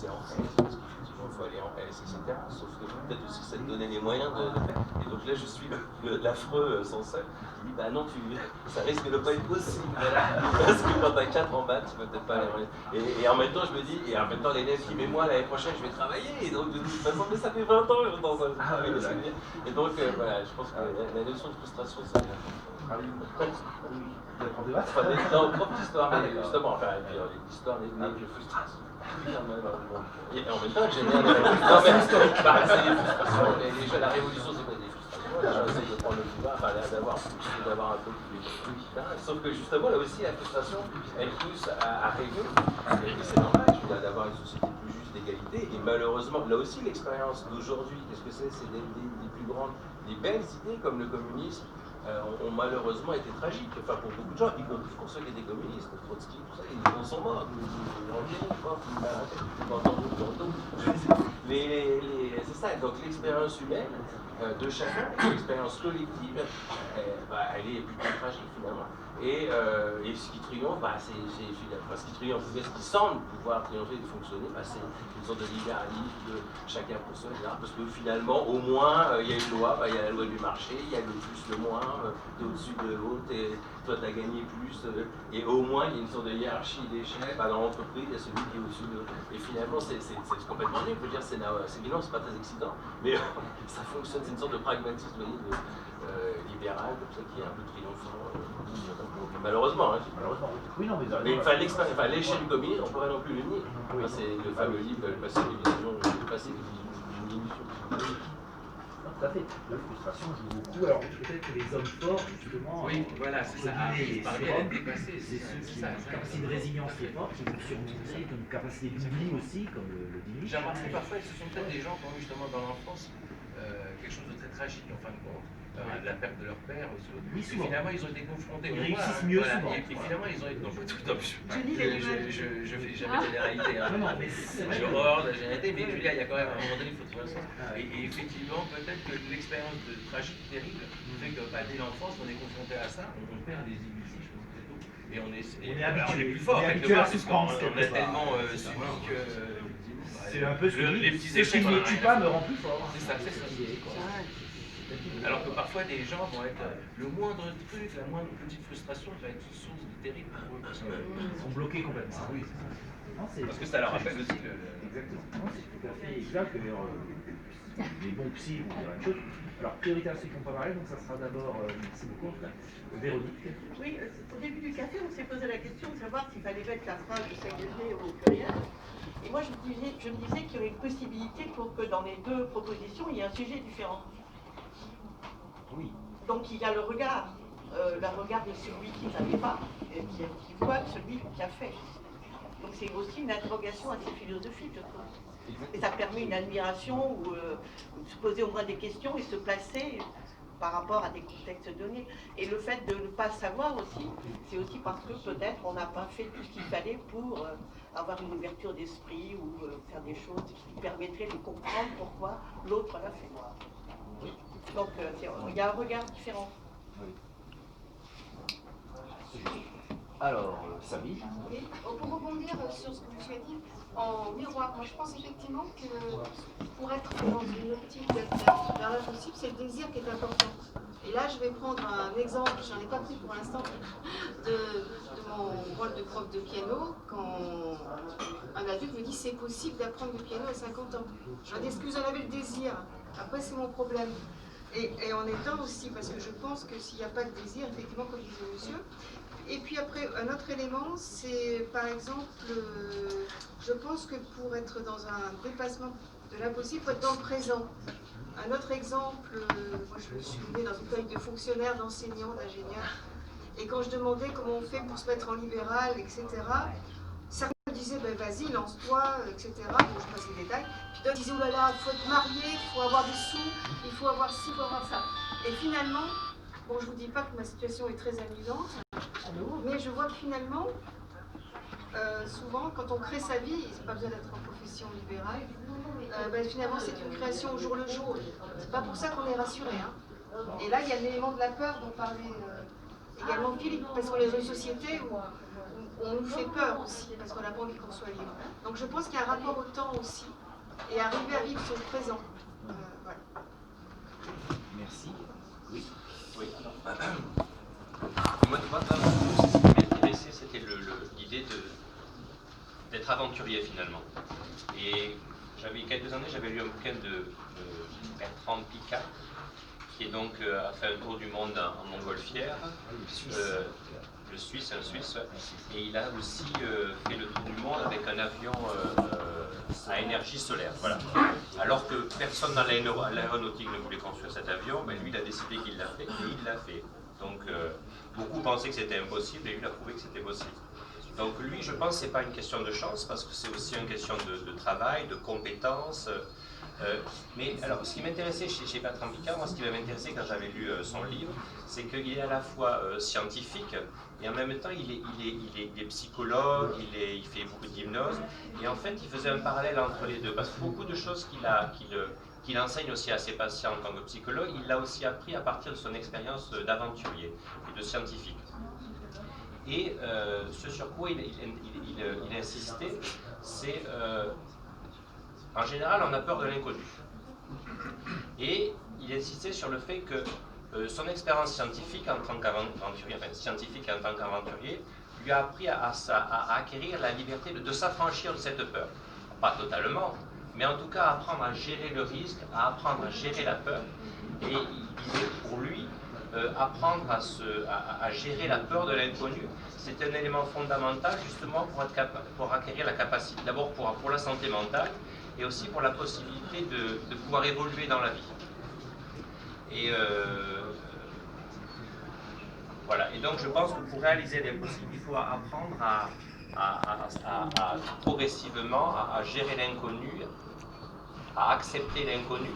passer en S, parce qu'effectivement il faut aller en S, etc. Sauf que peut-être aussi ça te donnait les moyens de faire. Et donc là je suis l'affreux censeur qui dit bah non, ça risque de pas être possible. Parce que quand t'as 4 en maths, tu peux peut-être pas aller en S. Et en même temps je me dis, et en même temps l'élève qui dit mais moi l'année prochaine je vais travailler. Et donc de toute façon, mais ça fait 20 ans que je suis dans un travail. Et donc voilà, je pense que la notion de frustration, c'est bien. Ah oui, non, prof d'histoire, mais justement, enfin, l'histoire n'est que frustration. Et en même temps, j'aime bien c'est des frustrations. La révolution, c'est pas des frustrations. Les gens essayent de prendre le pouvoir, d'avoir un peu plus. Sauf que justement, là aussi, la frustration, elle pousse à rêver. Et c'est normal, d'avoir une société plus juste, d'égalité. Et malheureusement, là aussi, l'expérience d'aujourd'hui, qu'est-ce que c'est? C'est des plus grandes, des belles idées comme le communisme. Ont malheureusement été tragiques, enfin pour beaucoup de gens, y compris pour ceux qui étaient communistes, Trotsky, tout ça, ils sont morts. C'est ça, donc l'expérience humaine de chacun, l'expérience collective, elle est plutôt tragique finalement. Et ce qui triomphe, ce qui triomphe, ce qui semble pouvoir triompher et fonctionner, c'est une sorte de libéralisme, de chacun pour soi, etc. Parce que finalement, au moins, il y a une loi, il y a la loi du marché, il y a le plus, le moins, t'es au-dessus de l'autre, toi t'as gagné plus, et au moins il y a une sorte de hiérarchie d'échelle. Dans l'entreprise, il y a celui qui est au-dessus de l'autre. Et finalement, c'est complètement nul, je veux dire, c'est évident, c'est pas très excitant, mais ça fonctionne, c'est une sorte de pragmatisme, vous voyez, libéral, comme ça, qui est un peu triomphant. Malheureusement, hein. Malheureusement. Oui, non, mais l'échelle du communisme, on ne pourrait non plus le nier. Oui. C'est le fameux livre, le passé des visions, d'une diminution. Tout à fait. La frustration joue beaucoup. Alors peut-être que les hommes forts, justement, oui, voilà, c'est ça. C'est ceux qui ont une capacité de résilience qui est forte, qui vont surmonter, comme une capacité d'oubli aussi, comme le dit. J'ai remarqué parfois, ce sont peut-être des gens qui ont eu justement dans l'enfance quelque chose de très tragique en fin de compte. La perte de leur père, oui, et finalement ils ont été confrontés. Ils réussissent mieux souvent. Et finalement ils ont été. Non, pas tout le temps. Je fais jamais de généralité. J'ai horreur de la généralité, mais je veux dire, il y a quand même à un moment donné, il faut trouver un sens. Et effectivement, peut-être que l'expérience de tragique terrible fait que dès l'enfance, on est confronté à ça, on perd des initiés, je pense que c'est tout. Et on est plus fort quelque part, parce qu'on a tellement subi que. C'est un peu les petits échecs. Ce qui ne tue pas me rend plus fort. C'est ça, c'est ça. Alors que parfois des gens vont être le moindre truc, la moindre petite frustration va être source de terrible pour eux. Parce que, ils sont bloqués complètement. Ah, oui, c'est ça. Parce que ça leur rappelle aussi le. Exactement, c'est tout à fait exact. Les bons psys vont dire la même chose. Alors, priorité à ceux qui n'ont pas parlé, donc ça sera d'abord, merci beaucoup en tout cas, Véronique. Oui, au début du café, on s'est posé la question de savoir s'il fallait mettre la phrase de singulier au pluriel. Et moi, je me disais qu'il y aurait une possibilité pour que dans les deux propositions, il y ait un sujet différent. Oui. Donc il y a le regard de celui qui n'avait pas, et qui voit celui qui a fait. Donc c'est aussi une interrogation assez philosophique, je trouve. Et ça permet une admiration ou se poser au moins des questions et se placer par rapport à des contextes donnés. Et le fait de ne pas savoir aussi, c'est aussi parce que peut-être on n'a pas fait tout ce qu'il fallait pour avoir une ouverture d'esprit ou faire des choses qui permettraient de comprendre pourquoi l'autre l'a fait. Donc il y a un regard différent. Oui. Alors, Samy. Oui, pour rebondir sur ce que vous avez dit, en miroir, moi je pense effectivement que pour être dans une optique d'être vers l'impossible, c'est le désir qui est important. Et là, je vais prendre un exemple, j'en ai pas pris pour l'instant, de mon rôle de prof de piano, quand un adulte me dit c'est possible d'apprendre le piano à 50 ans. Je leur dis est-ce que vous en avez le désir? Après, c'est mon problème. Et en étant aussi, parce que je pense que s'il n'y a pas de désir, effectivement, comme disait monsieur. Et puis après, un autre élément, c'est par exemple, je pense que pour être dans un dépassement de l'impossible, il faut être dans le présent. Un autre exemple, moi je suis née dans une famille de fonctionnaires, d'enseignants, d'ingénieurs, et quand je demandais comment on fait pour se mettre en libéral, etc., certains me disaient, ben vas-y, lance-toi, etc., bon, je passe les détails, puis d'autres disaient, oh là là, il faut être marié, il faut avoir des sous, il faut avoir ci, il faut avoir ça. Et finalement, bon, je ne vous dis pas que ma situation est très amusante, mais je vois que finalement, souvent, quand on crée sa vie, c'est pas besoin d'être en profession libérale, ben, finalement c'est une création au jour le jour. C'est pas pour ça qu'on est rassuré. Hein. Et là, il y a l'élément de la peur dont parlait également Philippe, parce qu'on est dans une société où on nous fait peur aussi, parce qu'on n'a pas envie qu'on soit libre. Donc je pense qu'il y a un rapport au temps aussi, et arriver à vivre son présent. Voilà. Merci. Oui. Oui. Moi, ce qui m'intéressait, c'était l'idée d'être aventurier finalement. Et il y a quelques années, j'avais lu un bouquin de Bertrand Piccard, qui est donc a fait un tour du monde en montgolfière. Le Suisse, un Suisse, ouais. Et il a aussi fait le tour du monde avec un avion à énergie solaire. Voilà. Alors que personne dans l'aéronautique ne voulait construire cet avion, ben lui il a décidé qu'il l'a fait et il l'a fait. Donc beaucoup pensaient que c'était impossible et lui il a prouvé que c'était possible. Donc lui, je pense que ce n'est pas une question de chance, parce que c'est aussi une question de travail, de compétences. Mais alors, ce qui m'intéressait chez Bertrand Piccard, moi ce qui m'avait intéressé quand j'avais lu son livre, c'est qu'il est à la fois scientifique, et en même temps il est psychologue, il fait beaucoup d'hypnose, et en fait il faisait un parallèle entre les deux, parce que beaucoup de choses qu'il enseigne aussi à ses patients en tant que psychologue, il l'a aussi appris à partir de son expérience d'aventurier et de scientifique. Et ce sur quoi il insistait, c'est en général on a peur de l'inconnu. Et il insistait sur le fait que son expérience scientifique en tant qu'aventurier, lui a appris à acquérir la liberté de s'affranchir de cette peur. Pas totalement, mais en tout cas apprendre à gérer le risque, à apprendre à gérer la peur. Et il disait pour lui, apprendre à gérer la peur de l'inconnu, c'est un élément fondamental justement pour acquérir la capacité, d'abord pour la santé mentale, et aussi pour la possibilité de pouvoir évoluer dans la vie. Et voilà. Et donc je pense que pour réaliser l'impossible, il faut apprendre à progressivement à gérer l'inconnu, à accepter l'inconnu.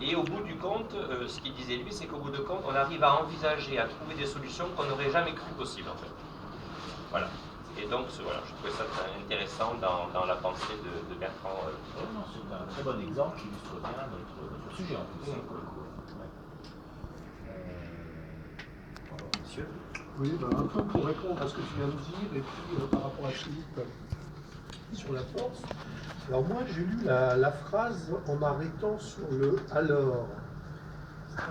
Et au bout du compte, ce qu'il disait lui, c'est qu'au bout du compte, on arrive à envisager, à trouver des solutions qu'on n'aurait jamais cru possibles en fait. Voilà. Et donc, voilà, je trouvais ça intéressant dans la pensée de Bertrand. C'est un très bon exemple qui illustre bien notre sujet en plus. Monsieur ? Oui, un peu pour répondre à ce que tu viens de dire, et puis par rapport à Philippe sur la force. Alors moi, j'ai lu la phrase en m'arrêtant sur le « alors ».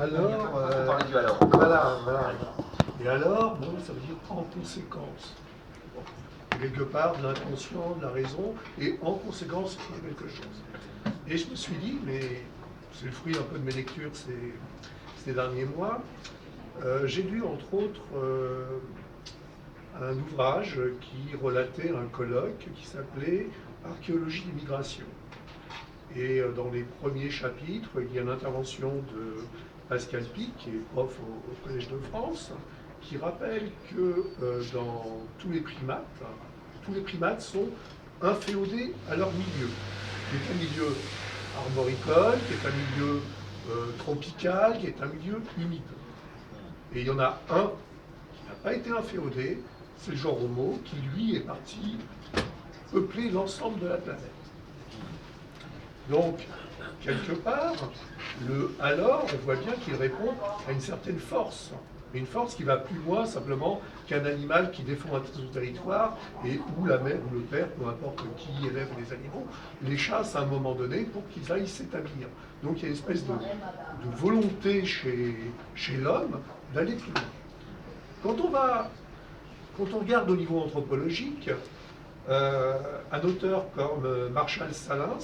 Alors, on parlait du alors. Voilà. Et alors, bon, ça veut dire en conséquence. Quelque part de l'intention, de la raison, et en conséquence, il y a quelque chose. Et je me suis dit, mais c'est le fruit un peu de mes lectures ces derniers mois, j'ai lu entre autres un ouvrage qui relatait un colloque qui s'appelait « Archéologie des migrations ». Et dans les premiers chapitres, il y a une intervention de Pascal Pic, qui est prof au Collège de France, qui rappelle que dans tous les primates sont inféodés à leur milieu, qui est un milieu arboricole, qui est un milieu tropical, qui est un milieu humide. Et il y en a un qui n'a pas été inféodé, c'est le genre Homo, qui lui est parti peupler l'ensemble de la planète. Donc, quelque part, le « alors », on voit bien qu'il répond à une certaine force, mais une force qui va plus loin simplement qu'un animal qui défend son territoire et où la mère ou le père, peu importe qui élève les animaux, les chasse à un moment donné pour qu'ils aillent s'établir. Donc il y a une espèce de volonté chez l'homme d'aller plus loin. Quand on regarde au niveau anthropologique, un auteur comme Marshall Salins,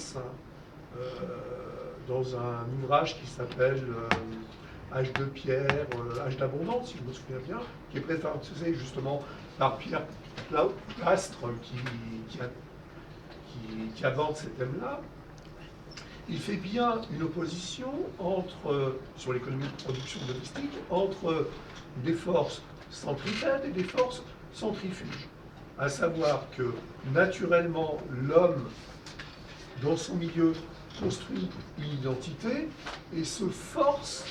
dans un ouvrage qui s'appelle Âge de pierre, Âge d'abondance, si je me souviens bien, qui est préfacé justement par Pierre Plastre, qui aborde ces thèmes-là. Il fait bien une opposition sur l'économie de production domestique entre des forces centripètes et des forces centrifuges. À savoir que naturellement, l'homme, dans son milieu, construit une identité et se force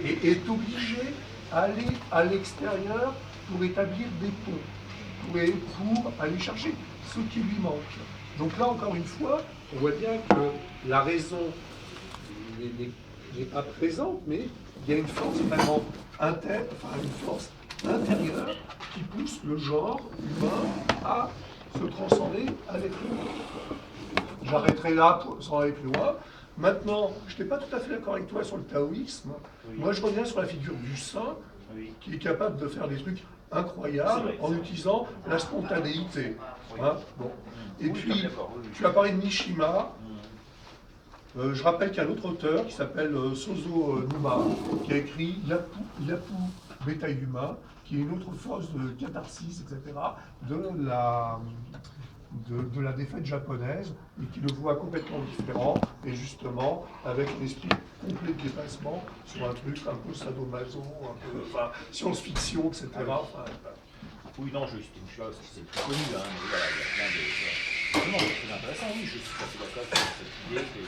et est obligé à aller à l'extérieur pour établir des ponts, pour aller chercher ce qui lui manque. Donc là, encore une fois, on voit bien que la raison n'est pas présente, mais il y a une force vraiment une force intérieure qui pousse le genre humain à se transcender à l'être humain. J'arrêterai là sans aller plus loin. Maintenant, je n'étais pas tout à fait d'accord avec toi sur le taoïsme. Oui. Moi, je reviens sur la figure du saint Oui. qui est capable de faire des trucs incroyables en utilisant la spontanéité. Hein, bon. Et puis, tu as parlé de Mishima. Je rappelle qu'il y a un autre auteur qui s'appelle Sozo Numa, qui a écrit Yapu Beta Yuma, qui est une autre force de catharsis, etc., de la défaite japonaise, et qui le voit complètement différent, et justement avec un esprit complet de dépassement sur un truc un peu sadomaso, un peu science-fiction, etc. Oui, non, juste une chose, c'est très connu, hein, mais voilà, il y a plein de... Non, c'est intéressant, oui, je suis tout à fait d'accord sur cette idée que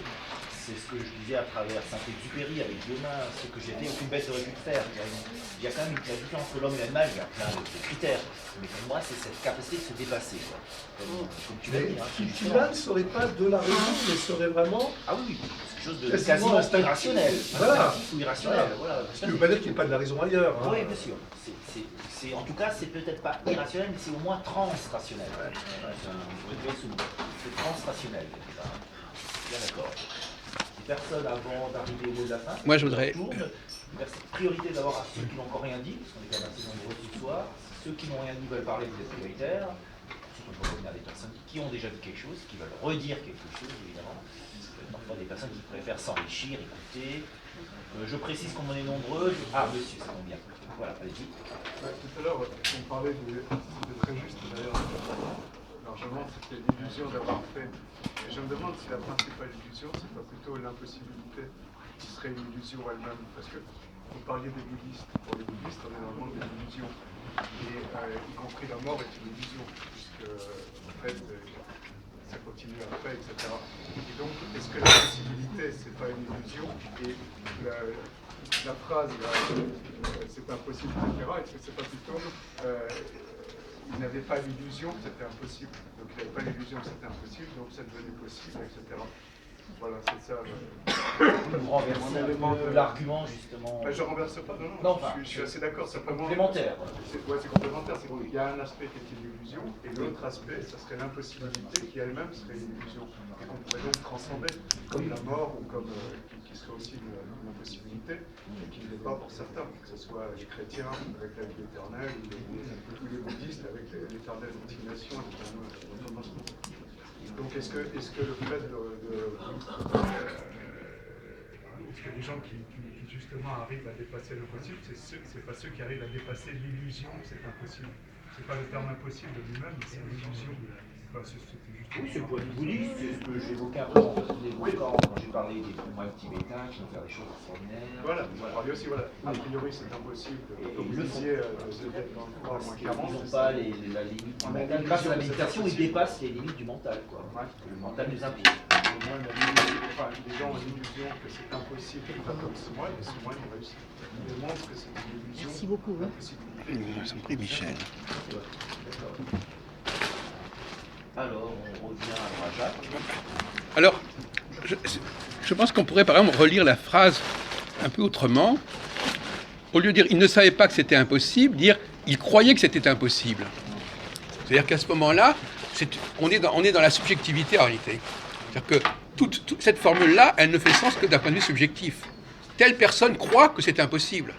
c'est ce que je disais à travers Saint-Exupéry avec Demain, ce que j'étais, aucune bête aurait pu le faire. Il y a quand même la différence entre l'homme et l'animal, il y a plein de critères. Mais pour moi, c'est cette capacité de se dépasser. Quoi. Comme tu l'as dit. Qui là ne serait pas de la raison, mais serait vraiment. Ah oui, quelque chose de quasiment irrationnel. Voilà. Ou irrationnel. Voilà. Ce qui ne veut pas dire qu'il n'y ait pas de la raison ailleurs. Hein. Oui, bien sûr. En tout cas, c'est peut-être pas irrationnel, mais c'est au moins transrationnel. C'est transrationnel. Bien d'accord. Personne avant d'arriver au mot de la fin. Moi, je voudrais. Priorité d'abord à ceux qui n'ont encore rien dit, parce qu'on est quand même assez nombreux ce soir. Ceux qui n'ont rien dit veulent parler, vous êtes prioritaires. Ensuite, on peut revenir à des personnes qui ont déjà dit quelque chose, qui veulent redire quelque chose, évidemment. Parfois, des personnes qui préfèrent s'enrichir, écouter. Je précise qu'on en est nombreux. Ah, monsieur, ça tombe bien. Voilà, allez-y. Tout à l'heure, on parlait c'était très juste d'ailleurs. Largement, c'était l'illusion d'avoir fait. Et je me demande si la principale illusion, c'est pas plutôt l'impossibilité qui serait une illusion elle-même. Parce que vous parliez des bouddhistes. Pour les bouddhistes, on est dans le monde des illusions. Et y compris la mort est une illusion, puisque en fait, ça continue après, etc. Et donc, est-ce que la possibilité, c'est pas une illusion? Et la phrase, c'est impossible, etc., est-ce que c'est pas plutôt il n'avait pas l'illusion que c'était impossible. Donc il n'avait pas l'illusion que c'était impossible, donc ça devenait possible, etc. Voilà, c'est ça. Vous renversez l'argument, justement. Je ne renverse pas, non, je suis assez d'accord. C'est complémentaire. C'est complémentaire. Il y a un aspect qui est une illusion, et l'autre aspect, ça serait l'impossibilité qui elle-même serait une illusion. Et qu'on pourrait donc transcender, comme la mort, ou comme qui serait aussi une impossibilité, et qui ne l'est pas pour certains, que ce soit les chrétiens avec la vie éternelle, ou les bouddhistes avec l'éternelle continuation, l'éternel recommencement. Donc est-ce que le fait est-ce que les gens qui justement arrivent à dépasser le possible, c'est pas ceux qui arrivent à dépasser l'illusion que c'est impossible. C'est pas le terme impossible de lui-même, mais c'est l'illusion. Oui, c'est le point de vue bouddhiste, c'est ce que j'évoquais un peu en évoquant quand j'ai parlé des moines tibétains qui vont faire des choses extraordinaires. Voilà, vous parliez aussi, voilà. A priori, c'est impossible. Comme vous disiez, de d'être dans le corps moins 40. Ils n'ont pas la limite du mental. Grâce à la méditation, ils dépassent les limites du mental, quoi. Le mental nous impose. Au moins, les gens ont l'illusion que c'est impossible de faire comme ce moine, et ce moine réussit. Ils démontrent que c'est une illusion. Merci beaucoup. Ils ont pris Michel. Alors, on revient à Jacques. Alors, je pense qu'on pourrait par exemple relire la phrase un peu autrement. Au lieu de dire « il ne savait pas que c'était impossible », dire « il croyait que c'était impossible ». C'est-à-dire qu'à ce moment-là, on est dans la subjectivité en réalité. C'est-à-dire que toute cette formule-là, elle ne fait sens que d'un point de vue subjectif. Telle personne croit que c'est impossible.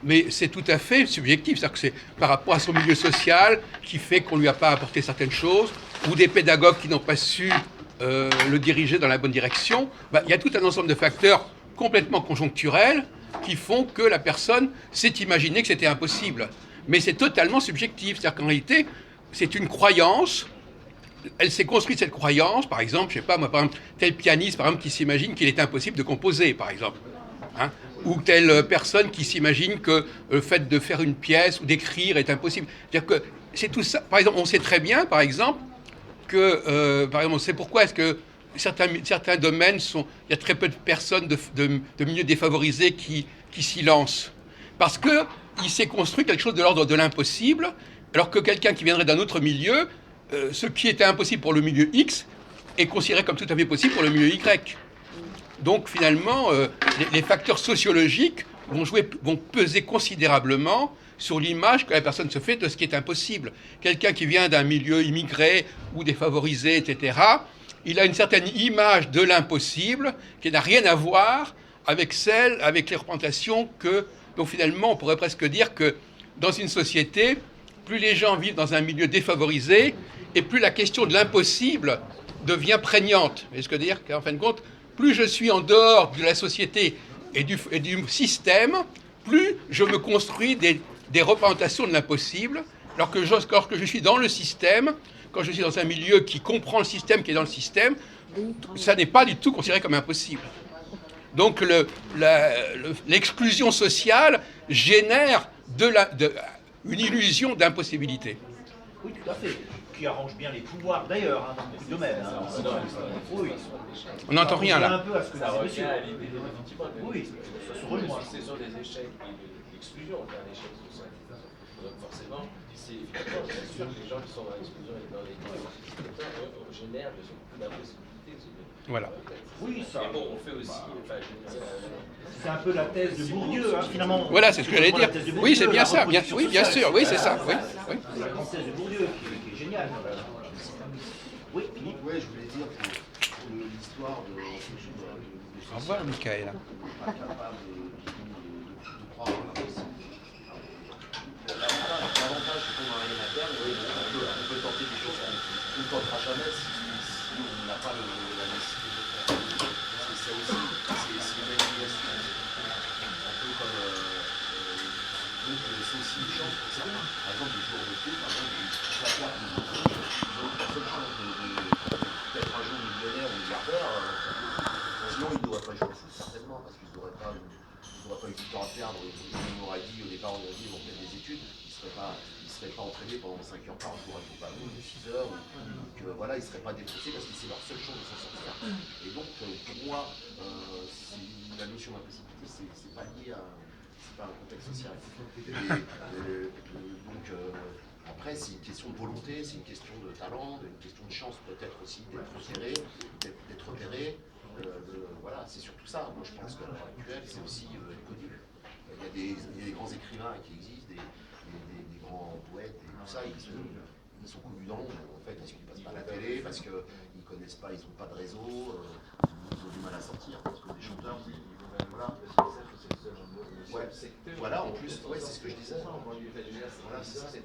Mais c'est tout à fait subjectif. C'est-à-dire que c'est par rapport à son milieu social qui fait qu'on ne lui a pas apporté certaines choses, ou des pédagogues qui n'ont pas su le diriger dans la bonne direction. Il y a tout un ensemble de facteurs complètement conjoncturels qui font que la personne s'est imaginé que c'était impossible. Mais c'est totalement subjectif. C'est-à-dire qu'en réalité, c'est une croyance. Elle s'est construite cette croyance, par exemple, je sais pas moi, par exemple, tel pianiste, par exemple, qui s'imagine qu'il est impossible de composer, par exemple. Hein, ou telle personne qui s'imagine que le fait de faire une pièce ou d'écrire est impossible. C'est-à-dire que c'est tout ça. Par exemple, on sait très bien, par exemple, que, par exemple, on sait pourquoi est-ce que certains domaines il y a très peu de personnes de milieux défavorisés qui s'y lancent. Parce qu'il s'est construit quelque chose de l'ordre de l'impossible, alors que quelqu'un qui viendrait d'un autre milieu, ce qui était impossible pour le milieu X est considéré comme tout à fait possible pour le milieu Y. Donc finalement, les facteurs sociologiques vont peser considérablement sur l'image que la personne se fait de ce qui est impossible. Quelqu'un qui vient d'un milieu immigré ou défavorisé, etc., il a une certaine image de l'impossible qui n'a rien à voir avec avec les représentations donc finalement, on pourrait presque dire que dans une société, plus les gens vivent dans un milieu défavorisé, et plus la question de l'impossible devient prégnante. Vous voyez ce que je veux dire ? Qu'en fin de compte, plus je suis en dehors de la société et du système, plus je me construis des représentations de l'impossible, alors que lorsque je suis dans le système, quand je suis dans un milieu qui comprend le système, qui est dans le système, ça n'est pas du tout considéré comme impossible. Donc l'exclusion sociale génère une illusion d'impossibilité. Oui, tout à fait. Qui arrange bien les pouvoirs, d'ailleurs, dans beaucoup de domaines. Oui. On n'entend rien, là. Un peu à ce que Ça disait revient monsieur. à l'idée effectivement de Oui, ça se rejoint. ce sont des échecs et de l'exclusion, un échec social. Donc forcément, c'est effectivement, bien sûr que les gens qui sont dans l'exclusion et dans les génèrent beaucoup d'impossibilités. Voilà. Oui, ça. Mais bon, on fait aussi. C'est un peu la thèse de Bourdieu, finalement. Voilà, c'est ce que j'allais dire. Oui, c'est bien ça. Oui, bien sûr. Oui, c'est ça. Oui. C'est la grande thèse de Bourdieu qui est géniale. Oui, Philippe. Oui, je voulais dire pour l'histoire de Au revoir, Michael. capable de croire en l'impossible. L'avantage, c'est qu'on n'a rien à perdre, on peut tenter des choses qu'on ne tentera jamais si on n'a pas la nécessité de faire. C'est ça aussi, c'est une manipulation. Un peu comme. Donc, c'est aussi une chance pour certains. Par exemple, les joueurs de foot, par exemple, ils ont la seule chance d'être un jour millionnaire ou milliardaire. Sinon, ils n'auraient pas joué au foot, certainement, parce qu'ils n'auraient pas eu du temps à perdre. On aurait dit, au départ, ils vont faire des études, ils ne seraient pas entraînés pendant 5 heures par jour à Coupano, ou 6 heures. Donc voilà, ils ne seraient pas dépensés parce que c'est leur seule chance de s'en sortir. Et donc, pour moi, la notion d'impossibilité, c'est pas lié à un contexte social. Après, c'est une question de volonté, c'est une question de talent, une question de chance peut-être aussi d'être repéré. Voilà, c'est surtout ça. Moi, je pense qu'à l'heure actuelle, c'est aussi connu. Il y a des grands écrivains qui existent, des grands poètes et tout ça. Ils sont connus dans l'ombre, en fait, parce qu'ils ne passent pas à la télé, parce qu'ils ne connaissent pas, ils n'ont pas de réseau, ils ont du mal à sortir, parce que des chanteurs, voilà. Ouais. Voilà, en plus, ouais, c'est ce que je disais. Voilà, c'est ça. C'est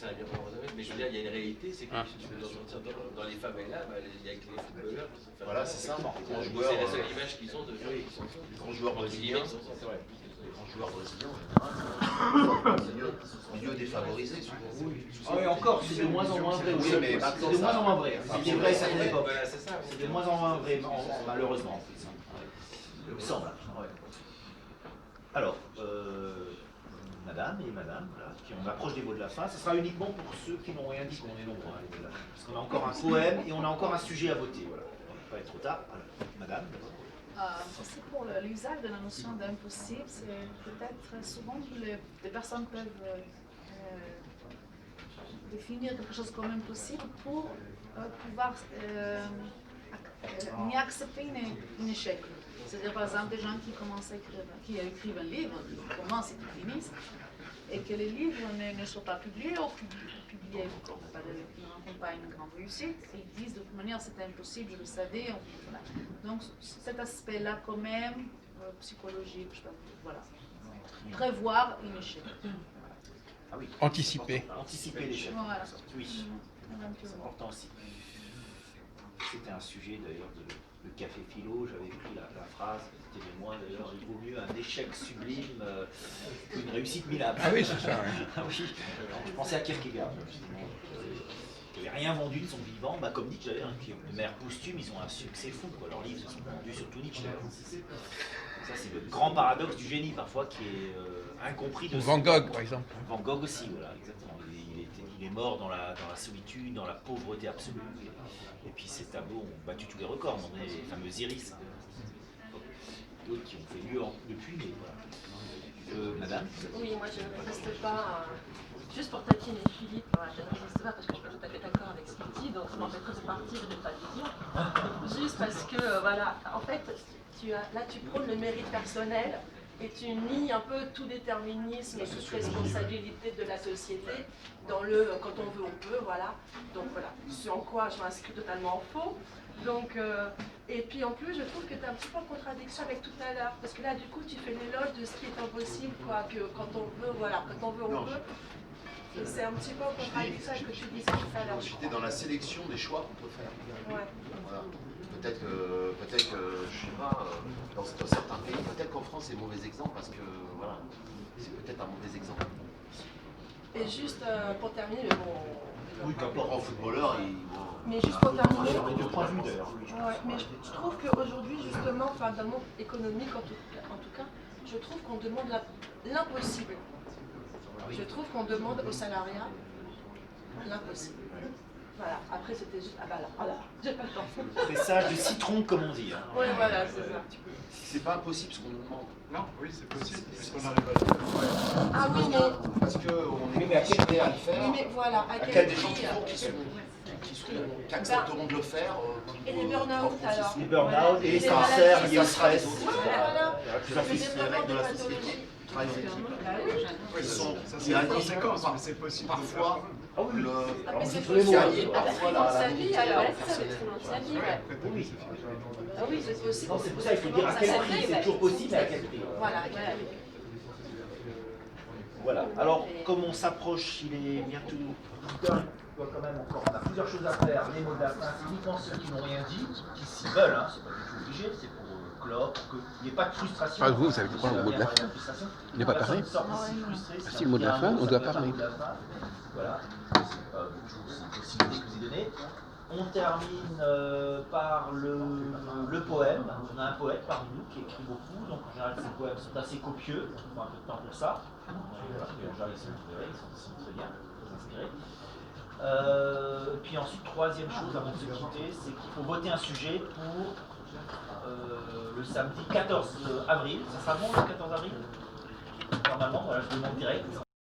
un miroir, mais je veux dire, il y a une réalité, c'est que dans les favelas, il y a que les footballeurs. Voilà, c'est ça. C'est la seule image qu'ils ont de gens qui sont. Les grands joueurs brésiliens. Les grands joueurs brésiliens, en général, en milieu défavorisé, souvent. Ah oui, encore, c'est de moins en moins vrai. Oui, mais c'est de moins en moins vrai. C'était vrai à certaines époques. Voilà, c'est ça. C'est de moins en moins vrai, malheureusement. Il me semble. Ouais. Alors, madame et madame, voilà, on approche des mots de la fin. Ce sera uniquement pour ceux qui n'ont rien dit, qu'on est nombreux. Parce qu'on a encore un poème et on a encore un sujet à voter. Voilà. On ne va pas être trop tard. Alors, madame, d'abord. Aussi pour l'usage de la notion d'impossible, c'est peut-être souvent que les personnes peuvent définir quelque chose comme impossible pour pouvoir mieux accepter un échec. C'est-à-dire par exemple des gens qui écrivent un livre, qui commencent et qui finissent, et que les livres ne soient pas publiés ou publiés qui ne rencontrent pas une grande réussite. Ils disent de toute manière c'est impossible, je le savais. Voilà. Donc cet aspect-là quand même, psychologique, je sais pas, voilà. Prévoir une échec. Ah oui. Anticiper. Anticiper l'échec. Voilà. Oui, c'est important aussi. C'était un sujet d'ailleurs de Café Philo, j'avais écrit la phrase, c'était de moi d'ailleurs, il vaut mieux un échec sublime qu'une réussite minable. Ah oui, c'est ça. Ah oui. Je pensais à Kierkegaard, justement. Il n'avait rien vendu de son vivant, comme Nietzsche d'ailleurs, de Mère posthume, ils ont un succès fou, quoi. Leurs livres se sont vendus, surtout Nietzsche d'ailleurs. Ça c'est le grand paradoxe du génie parfois qui est incompris de Van Gogh par exemple. Van Gogh aussi, voilà, exactement. Il est mort dans la solitude, dans la pauvreté absolue. Et puis ces tableaux ont battu tous les records, on est les fameux iris. D'autres qui ont fait mieux depuis, mais voilà. Madame. Oui, moi je ne résiste pas, juste pour taquiner Philippe, je ne résiste pas parce que je suis pas tout à fait d'accord avec ce qu'il dit, donc ça m'empêcherait de partir et de ne pas le dire. Juste parce que, voilà, en fait, là tu prônes le mérite personnel et tu nies un peu tout déterminisme et toute responsabilité de la société dans le quand on veut, on peut, voilà. Donc voilà, ce en quoi je m'inscris totalement faux. Donc, et puis en plus, je trouve que tu es un petit peu en contradiction avec tout à l'heure, parce que là, du coup, tu fais l'éloge de ce qui est impossible, quoi, que quand on veut, voilà, quand on veut, on peut. Et c'est un petit peu en contradiction avec ce que tu disais tout à l'heure. J'étais dans la sélection des choix qu'on peut faire. Ouais. Voilà. Peut-être que, je sais pas, dans certains pays, peut-être qu'en France, c'est un mauvais exemple, parce que, voilà, c'est peut-être un mauvais exemple. Et juste pour terminer, mais bon... Oui, qu'un grand footballeur, Mais juste pour terminer, Ouais, mais je trouve qu'aujourd'hui, justement, enfin, dans le monde économique, en tout cas, je trouve qu'on demande l'impossible. Je trouve qu'on demande aux salariats l'impossible. Voilà, après c'était juste... Ah bah là, voilà, j'ai pas le temps. Pressage de citron, comme on dit. Hein. Oui, voilà, c'est ça. C'est pas impossible ce qu'on nous demande. Non, oui, c'est possible, puisqu'on arrive à le faire. Ah oui, mais... Parce qu'on est conditionné à le faire. Oui, mais voilà, à Il y a quel des gens prix qui accepteront de le faire. Et les burn-out alors? Les burn-out et les cancers liés au stress. Voilà. Les règles de la société. Il y a une conséquence, mais c'est possible. Parfois, c'est parfois sa vie alors. Sa vie, ouais. Ah oui, c'est possible. Non, c'est pour ça qu'il faut dire à quel prix, c'est toujours possible, mais à quel prix. Voilà. Voilà. Alors, comme on s'approche, il est bientôt 8h, il doit quand même encore. On a plusieurs choses à faire. Les mots de la fin, c'est uniquement ceux qui n'ont rien dit, qui s'y veulent, hein, c'est pas du tout obligé, c'est pour clore, pour qu'il n'y ait pas de frustration. Vous savez quoi le mot de la fin? Il n'est pas parlé. Si, le mot de la fin, on doit parler. Voilà, c'est une possibilité que vous y donnez. On termine par le poème. On a un poète parmi nous qui écrit beaucoup, donc en général ces poèmes sont assez copieux, il faut un peu de temps pour ça. Voilà, mais en général ils sont très bien, très inspirés. Puis ensuite, troisième chose avant de se quitter, c'est qu'il faut voter un sujet pour le samedi 14 avril. Ça sera bon le 14 avril? Normalement, voilà, je demande direct.